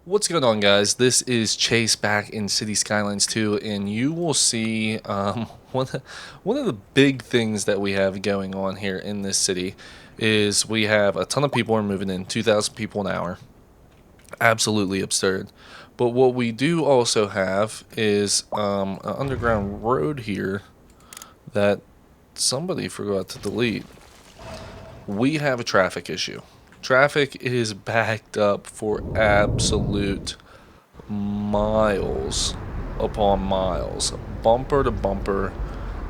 What's going on, guys? This is Chase back in City Skylines 2, and you will see one of the big things that we have going on here in this city is we have a ton of people are moving in, 2,000 people an hour. Absolutely absurd. But what we do also have is an underground road here that somebody forgot to delete. We have a traffic issue. Traffic is backed up for absolute miles upon miles, bumper to bumper,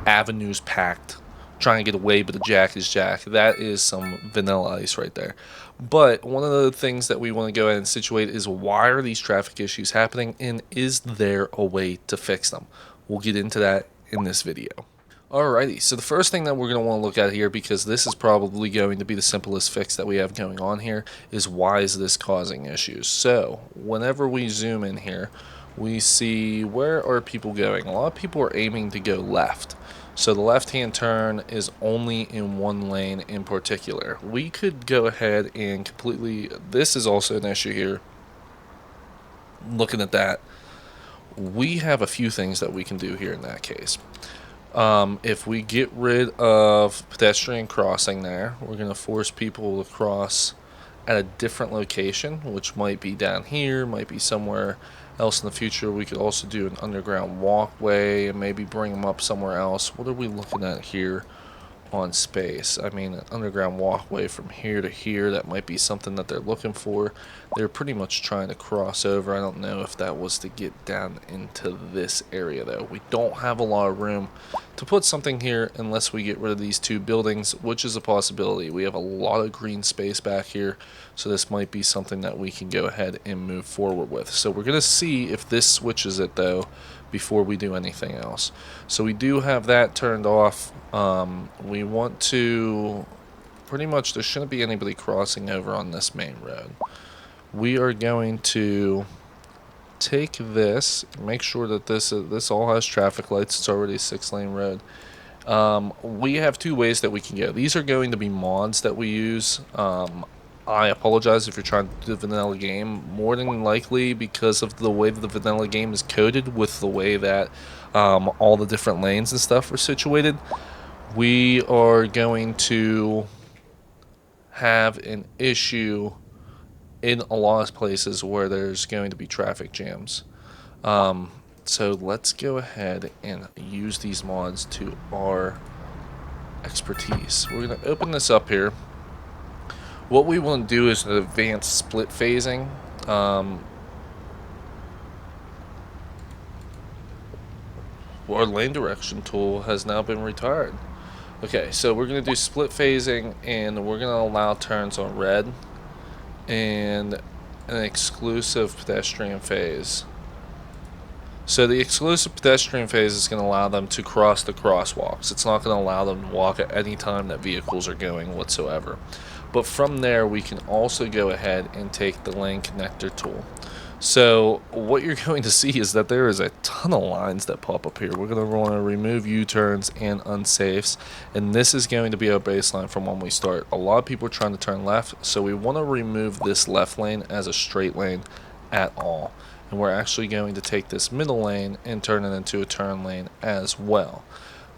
avenues packed, trying to get away, but the jack is jack. That is some vanilla ice right there. But one of the things that we want to go ahead and situate is why are these traffic issues happening, and is there a way to fix them? We'll get into that in this video. Alrighty, so the first thing that we're going to want to look at here, because this is probably going to be the simplest fix that we have going on here, is why is this causing issues? So, whenever we zoom in here, we see where are people going. A lot of people are aiming to go left. So the left-hand turn is only in one lane in particular. We could go ahead and completely, this is also an issue here, looking at that. We have a few things that we can do here in that case. If we get rid of pedestrian crossing there, we're going to force people to cross at a different location, which might be down here, might be somewhere else in the future. We could also do an underground walkway and maybe bring them up somewhere else. What are we looking at here on space? I mean, an underground walkway from here to here, that might be something that they're looking for. They're pretty much trying to cross over. I don't know if that was to get down into this area, though. We don't have a lot of room to put something here unless we get rid of these two buildings, which is a possibility. We have a lot of green space back here, so this might be something that we can go ahead and move forward with. So we're going to see if this switches it, though, before we do anything else. So we do have that turned off. We want to pretty much, there shouldn't be anybody crossing over on this main road. We are going to take this, make sure that this all has traffic lights. It's already a 6-lane road. We have two ways that we can go. These are going to be mods that we use. I apologize if you're trying to do the vanilla game. More than likely, because of the way that the vanilla game is coded with the way that all the different lanes and stuff are situated, we are going to have an issue in a lot of places where there's going to be traffic jams. So let's go ahead and use these mods to our expertise. We're going to open this up here. What we want to do is an advanced split phasing. Our lane direction tool has now been retired. Okay, so we're going to do split phasing, and we're going to allow turns on red and an exclusive pedestrian phase. So the exclusive pedestrian phase is going to allow them to cross the crosswalks. It's not going to allow them to walk at any time that vehicles are going whatsoever. But from there, we can also go ahead and take the lane connector tool. So what you're going to see is that there is a ton of lines that pop up here. We're going to want to remove U-turns and unsafes, and this is going to be our baseline from when we start. A lot of people are trying to turn left, so we want to remove this left lane as a straight lane at all. And we're actually going to take this middle lane and turn it into a turn lane as well.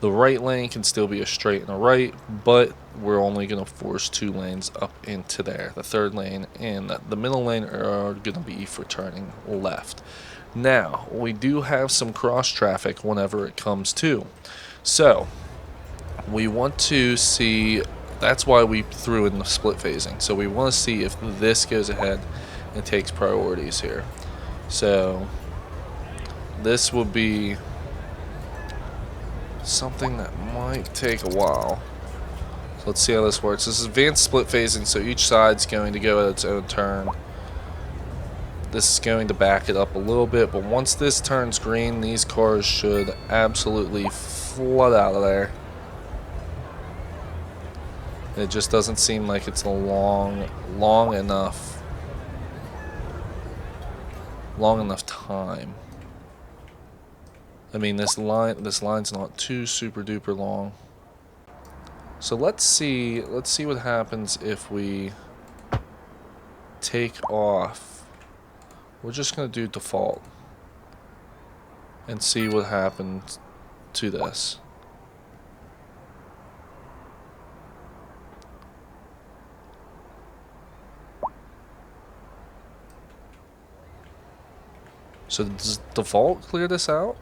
The right lane can still be a straight and a right, but we're only going to force 2 lanes up into there. The third lane and the middle lane are going to be for turning left. Now, we do have some cross traffic whenever it comes to. So, we want to see, that's why we threw in the split phasing. So we want to see if this goes ahead and takes priorities here. So, this will be something that might take a while. So let's see how this works. This is advanced split phasing, so each side's going to go at its own turn. This is going to back it up a little bit, but once this turns green, these cars should absolutely flood out of there. It just doesn't seem like it's a long enough time. I mean, this line's not too super duper long. So let's see what happens if we take off We're just going to do default and see what happens to this. So does default clear this out?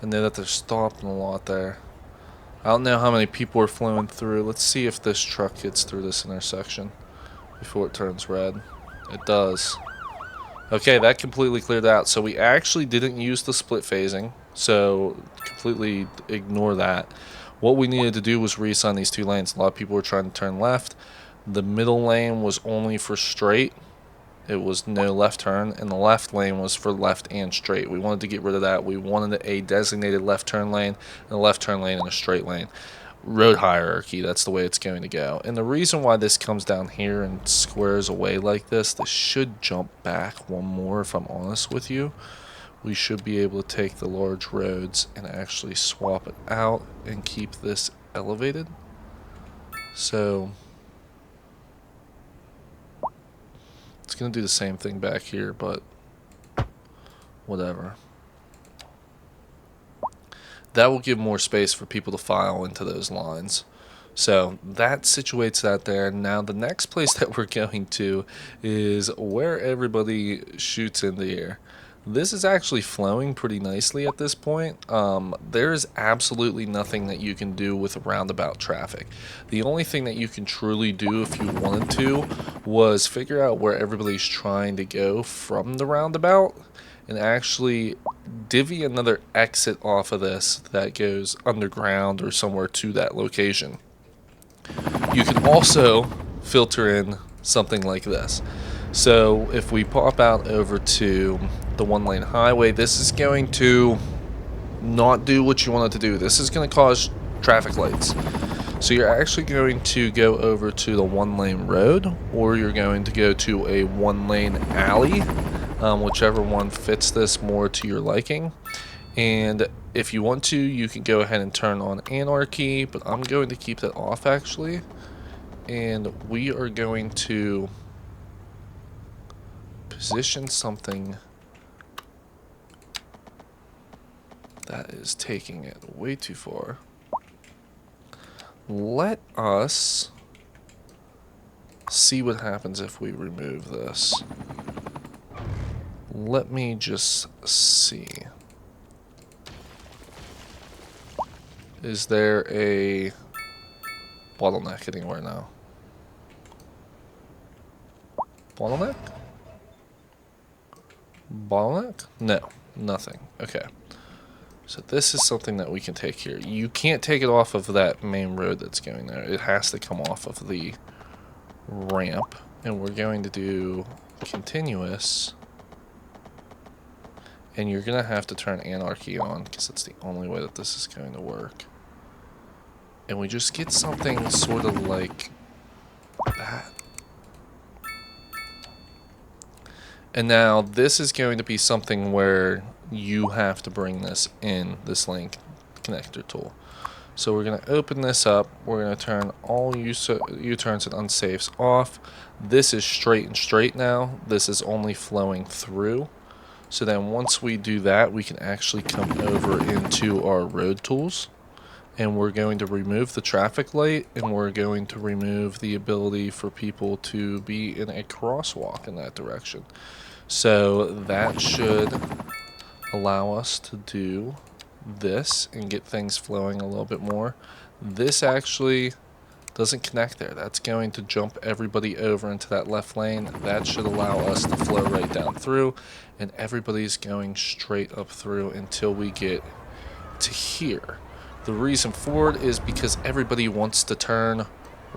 I know that they're stopping a lot there. I don't know how many people are flowing through. Let's see if this truck gets through this intersection before it turns red. It does. Okay, that completely cleared out. So we actually didn't use the split phasing, so completely ignore that. What we needed to do was reassign these two lanes. A lot of people were trying to turn left. The middle lane was only for straight. It was no left turn, and the left lane was for left and straight. We wanted to get rid of that. We wanted a designated left turn lane, and a left turn lane, and a straight lane. Road hierarchy, that's the way it's going to go. And the reason why this comes down here and squares away like this should jump back one more, if I'm honest with you. We should be able to take the large roads and actually swap it out and keep this elevated. So it's going to do the same thing back here, but whatever. That will give more space for people to file into those lines. So that situates that there. Now the next place that we're going to is where everybody shoots in the air. This is actually flowing pretty nicely at this point. There is absolutely nothing that you can do with roundabout traffic. The only thing that you can truly do if you wanted to was figure out where everybody's trying to go from the roundabout and actually divvy another exit off of this that goes underground or somewhere to that location. You can also filter in something like this. So if we pop out over to the one lane highway, this is going to not do what you want it to do. This is going to cause traffic lights. So you're actually going to go over to the one lane road, or you're going to go to a one lane alley, whichever one fits this more to your liking. And if you want to, you can go ahead and turn on anarchy, but I'm going to keep that off actually. And we are going to position something that is taking it way too far. Let us see what happens if we remove this. Let me just see. Is there a bottleneck anywhere now? Bottleneck? Bottleneck? No, nothing. Okay. So this is something that we can take here. You can't take it off of that main road that's going there. It has to come off of the ramp. And we're going to do continuous. And you're going to have to turn anarchy on because it's the only way that this is going to work. And we just get something sort of like that. And now this is going to be something where you have to bring this in, this link connector tool. So we're going to open this up. We're going to turn all U-turns and unsafes off. This is straight and straight now. This is only flowing through. So then once we do that, we can actually come over into our road tools. And we're going to remove the traffic light, and we're going to remove the ability for people to be in a crosswalk in that direction. So that should allow us to do this and get things flowing a little bit more. This actually doesn't connect there. That's going to jump everybody over into that left lane. That should allow us to flow right down through, and everybody's going straight up through until we get to here. The reason for it is because everybody wants to turn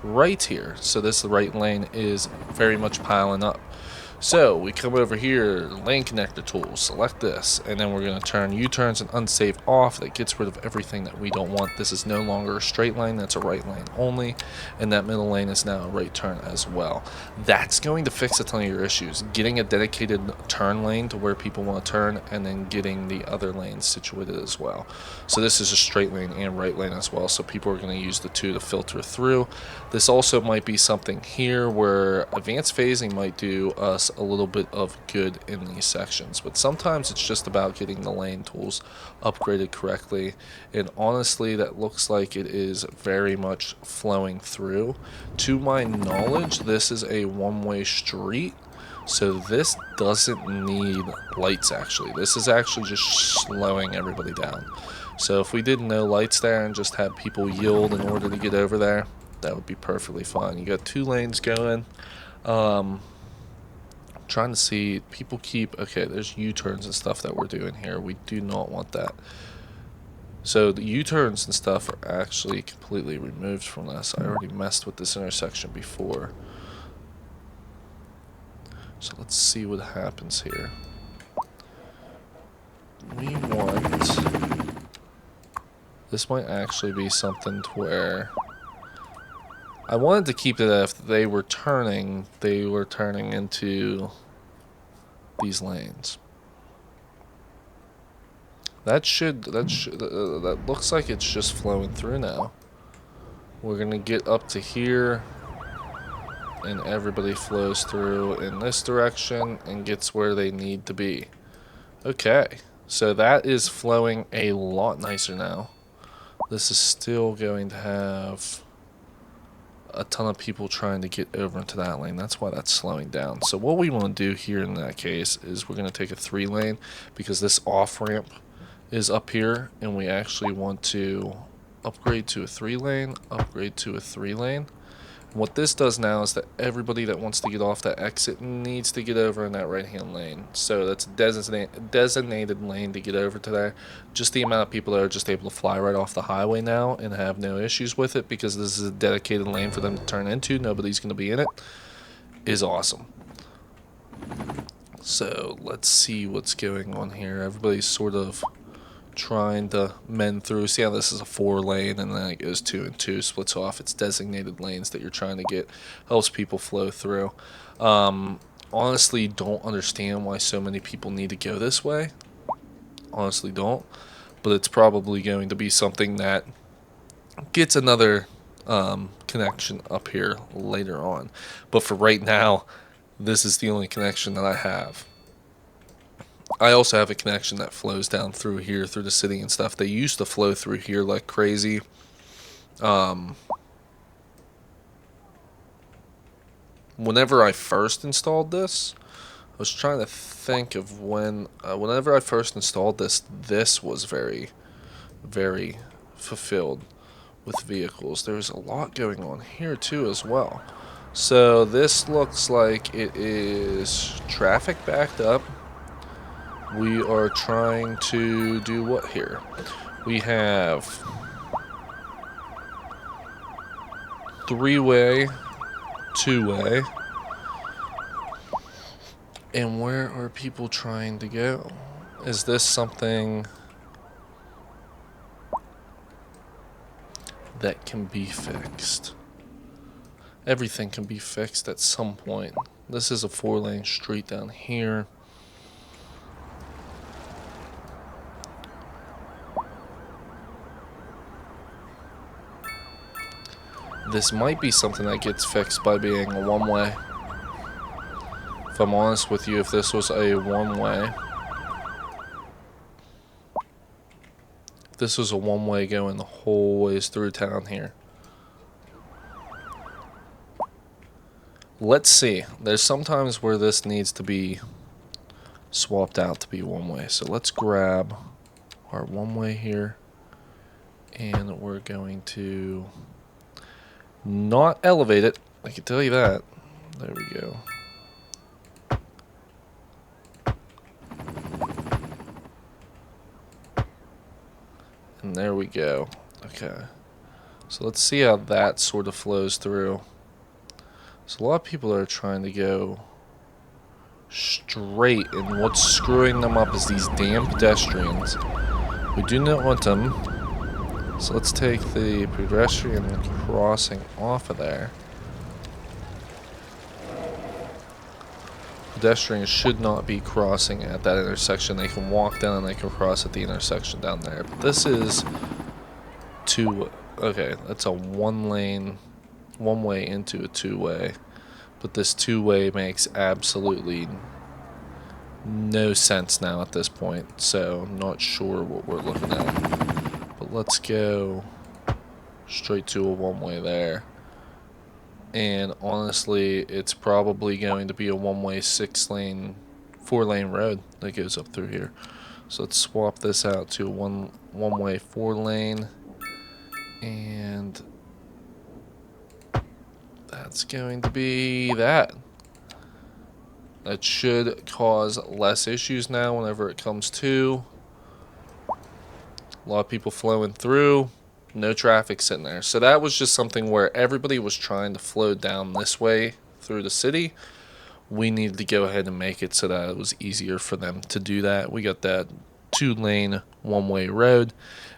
right here. So this right lane is very much piling up. So we come over here, lane connector tools, select this, and then we're going to turn U-turns and unsafe off. That gets rid of everything that we don't want. This is no longer a straight lane, that's a right lane only, and that middle lane is now a right turn as well. That's going to fix a ton of your issues. Getting a dedicated turn lane to where people want to turn, and then getting the other lanes situated as well. So this is a straight lane and right lane as well, so people are going to use the two to filter through. This also might be something here where advanced phasing might do us a little bit of good in these sections, but sometimes it's just about getting the lane tools upgraded correctly, and honestly that looks like it is very much flowing through. To my knowledge, this is a one-way street, so this doesn't need lights actually. This is actually just slowing everybody down. So if we did no lights there and just had people yield in order to get over there, that would be perfectly fine. You got 2 lanes going. Trying to see, people keep, okay, there's U-turns and stuff that we're doing here. We do not want that. So the U-turns and stuff are actually completely removed from this. I already messed with this intersection before. So let's see what happens here. We want, this might actually be something to where I wanted to keep it if they were turning into these lanes. That looks like it's just flowing through now. We're gonna get up to here, and everybody flows through in this direction and gets where they need to be. Okay, so that is flowing a lot nicer now. This is still going to have a ton of people trying to get over into that lane. That's why that's slowing down. So what we want to do here in that case is we're going to take a 3 lane because this off ramp is up here, and we actually want to upgrade to a 3 lane, upgrade to a 3 lane. And what this does now is that everybody that wants to get off that exit needs to get over in that right hand lane. So that's a designated lane to get over to there. Just the amount of people that are just able to fly right off the highway now and have no issues with it because this is a dedicated lane for them to turn into. Nobody's going to be in it. Is awesome. So let's see what's going on here. Everybody's sort of trying to mend through. See how this is a 4 lane and then it goes 2 and 2, splits off. It's designated lanes that you're trying to get, helps people flow through. Honestly don't understand why so many people need to go this way. Honestly don't, but it's probably going to be something that gets another connection up here later on. But for right now, this is the only connection that I have. I also have a connection that flows down through here, through the city and stuff. They used to flow through here like crazy. Whenever I first installed this, I was trying to think of when, whenever I first installed this, this was very, very fulfilled with vehicles. There's a lot going on here too as well. So this looks like it is traffic backed up. We are trying to do what here? We have 3-way, 2-way. And where are people trying to go? Is this something that can be fixed? Everything can be fixed at some point. This is a 4-lane street down here. This might be something that gets fixed by being a 1-way. If I'm honest with you, if this was a 1-way, this was a 1-way going the whole ways through town here. Let's see. There's sometimes where this needs to be swapped out to be 1-way. So let's grab our 1-way here, and we're going to not elevate it. I can tell you that. There we go. And there we go. Okay. So let's see how that sort of flows through. So a lot of people are trying to go straight, and what's screwing them up is these damn pedestrians. We do not want them, so let's take the pedestrian crossing off of there. Pedestrians should not be crossing at that intersection. They can walk down and they can cross at the intersection down there. But this is okay, that's a one way into a two-way. But this two-way makes absolutely no sense now at this point. So I'm not sure what we're looking at. But let's go straight to a one-way there. And honestly, it's probably going to be a one-way 4-lane road that goes up through here. So let's swap this out to a one-way 4-lane, and that's going to be that. That should cause less issues now whenever it comes to a lot of people flowing through. No traffic sitting there. So that was just something where everybody was trying to flow down this way through the city. We needed to go ahead and make it so that it was easier for them to do that. We got that 2-lane one-way road,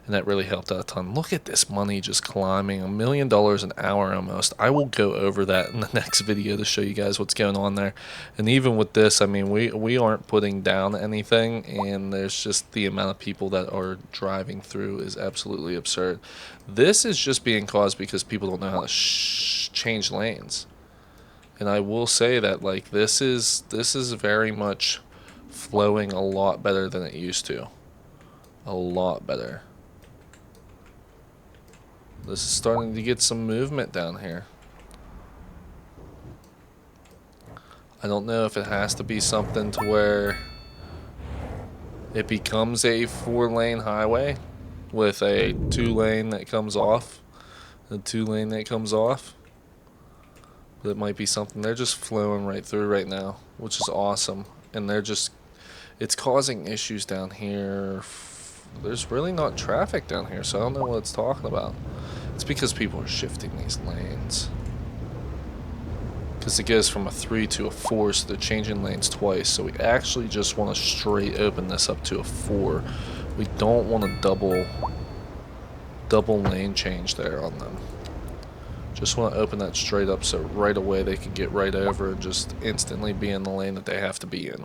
and that really helped out a ton. Look at this money just climbing, $1 million an hour almost. I will go over that in the next video to show you guys what's going on there. And even with this, I mean, we aren't putting down anything, and there's just the amount of people that are driving through is absolutely absurd. This is just being caused because people don't know how to change lanes. And I will say that, like, this is very much flowing a lot better than it used to. A lot better. This is starting to get some movement down here. I don't know if it has to be something to where it becomes a 4-lane highway with a 2-lane that comes off, a 2-lane that comes off. But it might be something. They're just flowing right through right now, which is awesome. And it's causing issues down here. There's really not traffic down here, so I don't know what it's talking about. It's because people are shifting these lanes. Because it goes from a 3 to a 4, so they're changing lanes twice. So we actually just want to straight open this up to a 4. We don't want a double lane change there on them. Just want to open that straight up so right away they can get right over and just instantly be in the lane that they have to be in.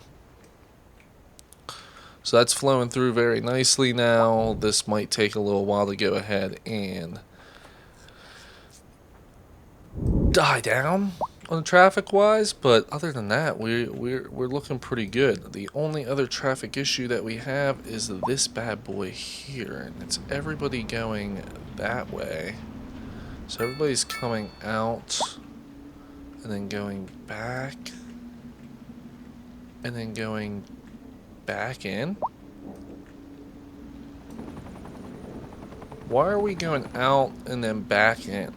So that's flowing through very nicely now. This might take a little while to go ahead and die down on traffic wise, but other than that, we're looking pretty good. The only other traffic issue that we have is this bad boy here, and it's everybody going that way. So everybody's coming out and then going back and then going back in. Why are we going out and then back in?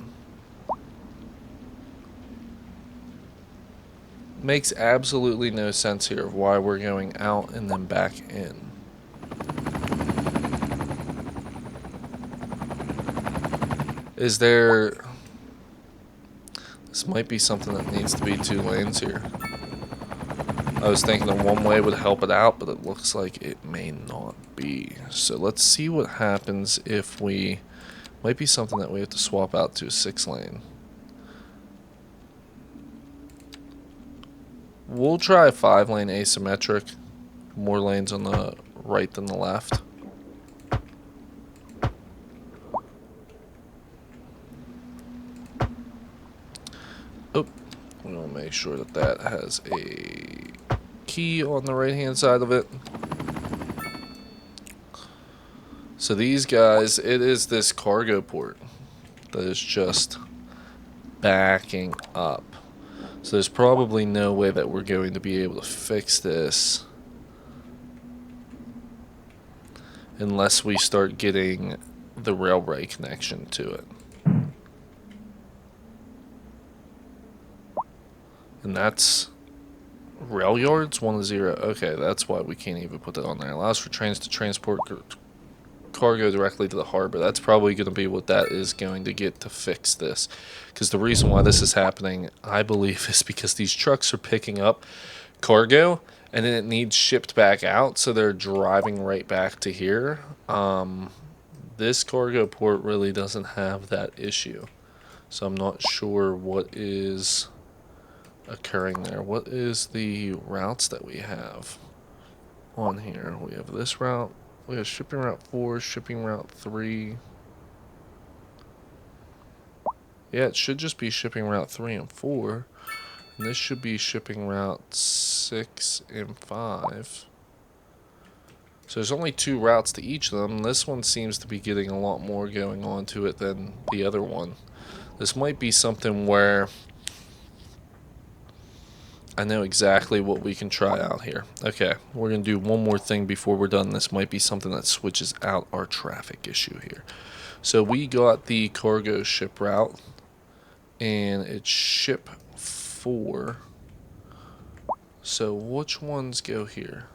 Makes absolutely no sense here of why we're going out and then back in. Is there... This might be something that needs to be 2 lanes here. I was thinking that one way would help it out, but it looks like it may not be. So let's see what happens if we... Might be something that we have to swap out to a 6-lane. We'll try a 5-lane asymmetric. More lanes on the right than the left. Oh, we want to make sure that that has a key on the right hand side of it. So these guys, it is this cargo port that is just backing up. So there's probably no way that we're going to be able to fix this unless we start getting the railway connection to it. And that's rail yards 1 to 0. Okay, that's why we can't even put that on there. Allows for trains to transport cargo directly to the harbor. That's probably going to be what that is going to get to fix this. Because the reason why this is happening, I believe, is because these trucks are picking up cargo, and then it needs shipped back out, so they're driving right back to here. This cargo port really doesn't have that issue, so I'm not sure what is occurring there. What is the routes that we have on here? We have this route, we have shipping route 4, shipping route 3. Yeah, it should just be shipping route 3 and 4. And this should be shipping route 6 and 5. So there's only 2 routes to each of them. This one seems to be getting a lot more going on to it than the other one. This might be something where I know exactly what we can try out here. Okay, we're going to do one more thing before we're done. This might be something that switches out our traffic issue here. So we got the cargo ship route, and it's ship 4. So which ones go here?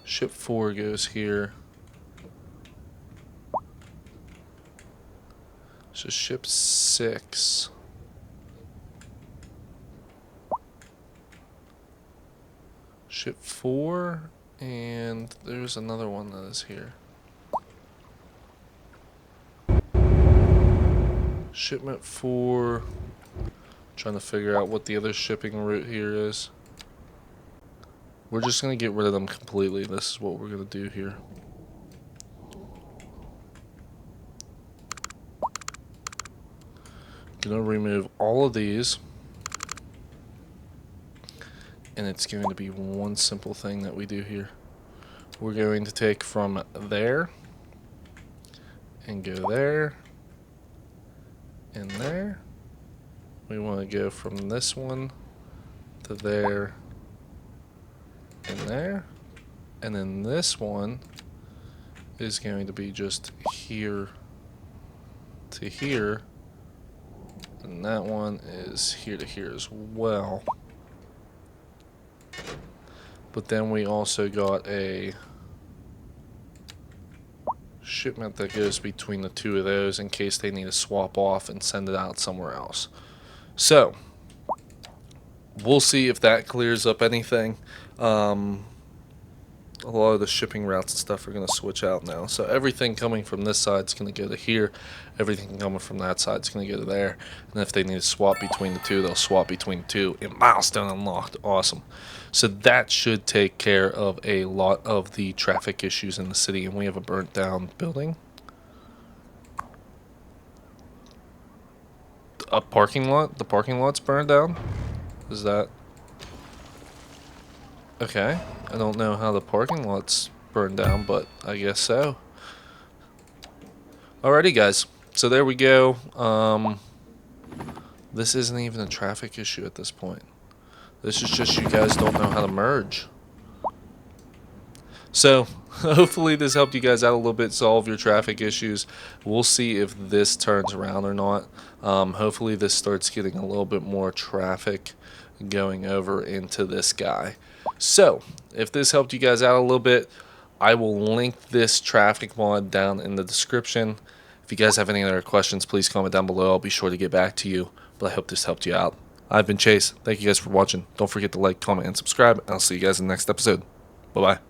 Ship 4 goes here. So ship 6. Ship 4, and there's another one that is here. Shipment 4. Trying to figure out what the other shipping route here is. We're just going to get rid of them completely. This is what we're going to do here. Going to remove all of these. And it's going to be one simple thing that we do here. We're going to take from there and go there and there. We want to go from this one to there and there. And then this one is going to be just here to here. And that one is here to here as well. But then we also got a shipment that goes between the 2 of those in case they need to swap off and send it out somewhere else. So we'll see if that clears up anything. A lot of the shipping routes and stuff are going to switch out now. So everything coming from this side is going to go to here. Everything coming from that side is going to go to there. And if they need to swap between the 2, they'll swap between the 2. And milestone unlocked. Awesome. So that should take care of a lot of the traffic issues in the city. And we have a burnt down building. A parking lot? The parking lot's burned down? Is that... Okay, I don't know how the parking lot's burned down, but I guess so. Alrighty guys, so there we go. This isn't even a traffic issue at this point. This is just you guys don't know how to merge. So, hopefully this helped you guys out a little bit, solve your traffic issues. We'll see if this turns around or not. Hopefully this starts getting a little bit more traffic going over into this guy. So, if this helped you guys out a little bit, I will link this traffic mod down in the description. If you guys have any other questions, please comment down below. I'll be sure to get back to you. But I hope this helped you out. I've been Chase. Thank you guys for watching. Don't forget to like, comment, and subscribe. And I'll see you guys in the next episode. Bye-bye.